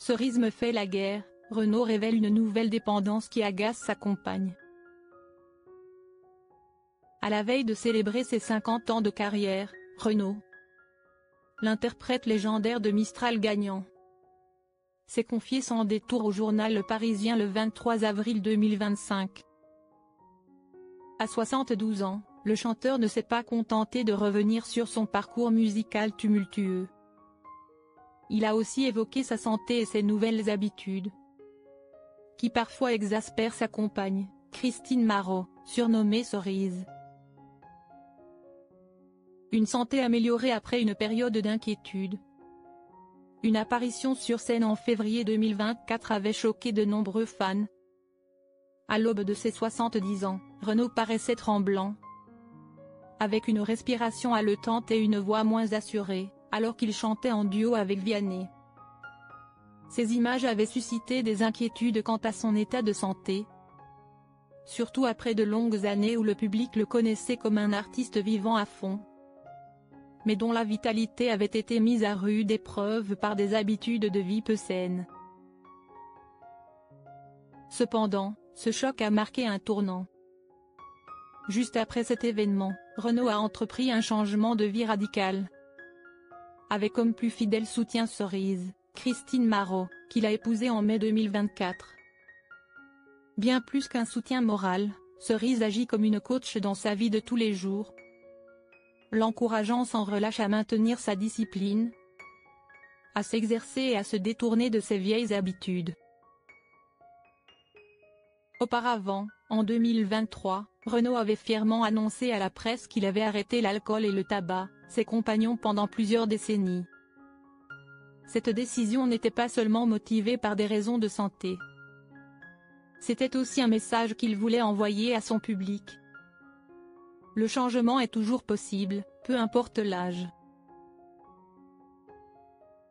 Cerise me fait la guerre, Renaud révèle une nouvelle dépendance qui agace sa compagne. À la veille de célébrer ses 50 ans de carrière, Renaud, l'interprète légendaire de Mistral gagnant, s'est confié sans détour au journal Le Parisien le 23 avril 2025. À 72 ans, le chanteur ne s'est pas contenté de revenir sur son parcours musical tumultueux. Il a aussi évoqué sa santé et ses nouvelles habitudes, qui parfois exaspèrent sa compagne, Christine Marot, surnommée Cerise. Une santé améliorée après une période d'inquiétude. Une apparition sur scène en février 2024 avait choqué de nombreux fans. À l'aube de ses 70 ans, Renaud paraissait tremblant, avec une respiration haletante et une voix moins assurée, alors qu'il chantait en duo avec Vianney. Ces images avaient suscité des inquiétudes quant à son état de santé, surtout après de longues années où le public le connaissait comme un artiste vivant à fond, mais dont la vitalité avait été mise à rude épreuve par des habitudes de vie peu saines. Cependant, ce choc a marqué un tournant. Juste après cet événement, Renaud a entrepris un changement de vie radical, avec comme plus fidèle soutien Cerise, Christine Marot, qu'il a épousée en mai 2024. Bien plus qu'un soutien moral, Cerise agit comme une coach dans sa vie de tous les jours, l'encourageant sans relâche à maintenir sa discipline, à s'exercer et à se détourner de ses vieilles habitudes. Auparavant, en 2023, Renaud avait fièrement annoncé à la presse qu'il avait arrêté l'alcool et le tabac, ses compagnons pendant plusieurs décennies. Cette décision n'était pas seulement motivée par des raisons de santé. C'était aussi un message qu'il voulait envoyer à son public. Le changement est toujours possible, peu importe l'âge.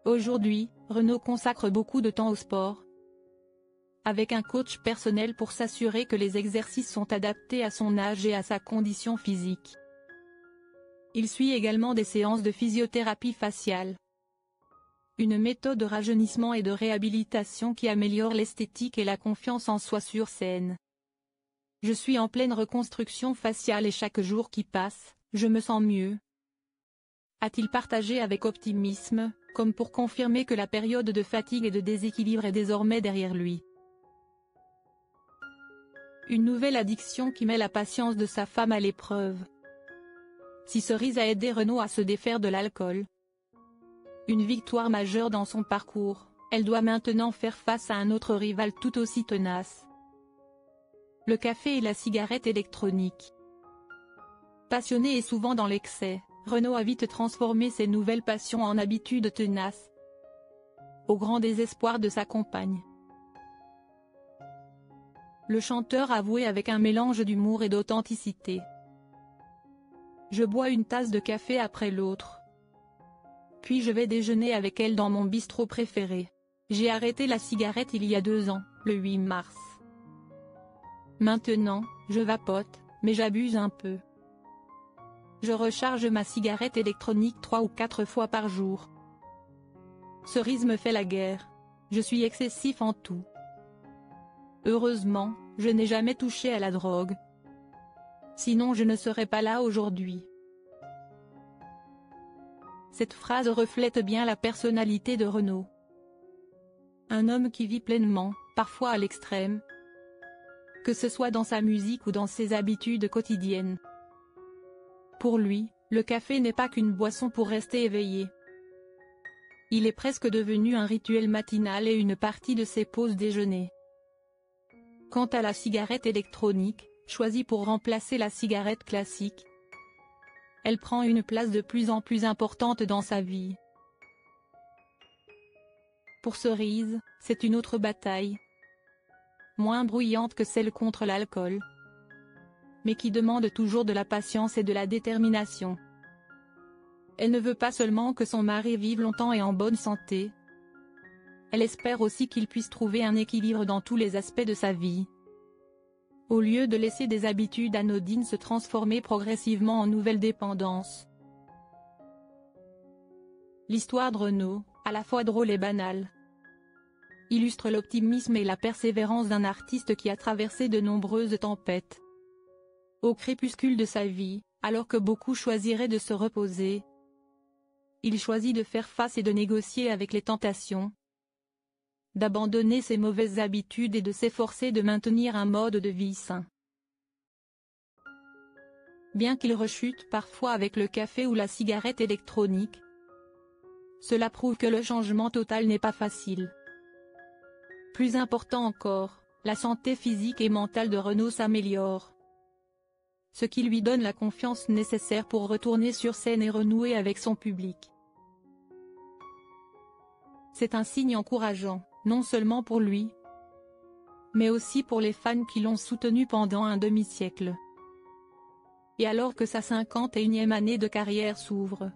Aujourd'hui, Renaud consacre beaucoup de temps au sport, avec un coach personnel pour s'assurer que les exercices sont adaptés à son âge et à sa condition physique. Il suit également des séances de physiothérapie faciale, une méthode de rajeunissement et de réhabilitation qui améliore l'esthétique et la confiance en soi sur scène. Je suis en pleine reconstruction faciale et chaque jour qui passe, je me sens mieux, a-t-il partagé avec optimisme, comme pour confirmer que la période de fatigue et de déséquilibre est désormais derrière lui. Une nouvelle addiction qui met la patience de sa femme à l'épreuve. Si Cerise a aidé Renaud à se défaire de l'alcool, une victoire majeure dans son parcours, elle doit maintenant faire face à un autre rival tout aussi tenace: le café et la cigarette électronique. Passionné et souvent dans l'excès, Renaud a vite transformé ses nouvelles passions en habitudes tenaces, au grand désespoir de sa compagne. Le chanteur avouait avec un mélange d'humour et d'authenticité: je bois une tasse de café après l'autre, puis je vais déjeuner avec elle dans mon bistrot préféré. J'ai arrêté la cigarette il y a 2 ans, le 8 mars. Maintenant, je vapote, mais j'abuse un peu. Je recharge ma cigarette électronique 3 ou 4 fois par jour. Cerise me fait la guerre. Je suis excessif en tout. Heureusement, je n'ai jamais touché à la drogue. Sinon je ne serais pas là aujourd'hui. Cette phrase reflète bien la personnalité de Renaud. Un homme qui vit pleinement, parfois à l'extrême, que ce soit dans sa musique ou dans ses habitudes quotidiennes. Pour lui, le café n'est pas qu'une boisson pour rester éveillé. Il est presque devenu un rituel matinal et une partie de ses pauses déjeuner. Quant à la cigarette électronique, choisie pour remplacer la cigarette classique, elle prend une place de plus en plus importante dans sa vie. Pour Cerise, c'est une autre bataille, moins bruyante que celle contre l'alcool, mais qui demande toujours de la patience et de la détermination. Elle ne veut pas seulement que son mari vive longtemps et en bonne santé. Elle espère aussi qu'il puisse trouver un équilibre dans tous les aspects de sa vie, au lieu de laisser des habitudes anodines se transformer progressivement en nouvelles dépendances. L'histoire de Renaud, à la fois drôle et banale, illustre l'optimisme et la persévérance d'un artiste qui a traversé de nombreuses tempêtes. Au crépuscule de sa vie, alors que beaucoup choisiraient de se reposer, il choisit de faire face et de négocier avec les tentations, d'abandonner ses mauvaises habitudes et de s'efforcer de maintenir un mode de vie sain. Bien qu'il rechute parfois avec le café ou la cigarette électronique, cela prouve que le changement total n'est pas facile. Plus important encore, la santé physique et mentale de Renaud s'améliore, ce qui lui donne la confiance nécessaire pour retourner sur scène et renouer avec son public. C'est un signe encourageant, non seulement pour lui, mais aussi pour les fans qui l'ont soutenu pendant un demi-siècle. Et alors que sa 51e année de carrière s'ouvre,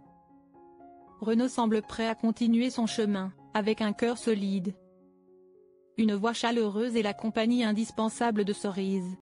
Renaud semble prêt à continuer son chemin, avec un cœur solide, une voix chaleureuse et la compagnie indispensable de Cerise.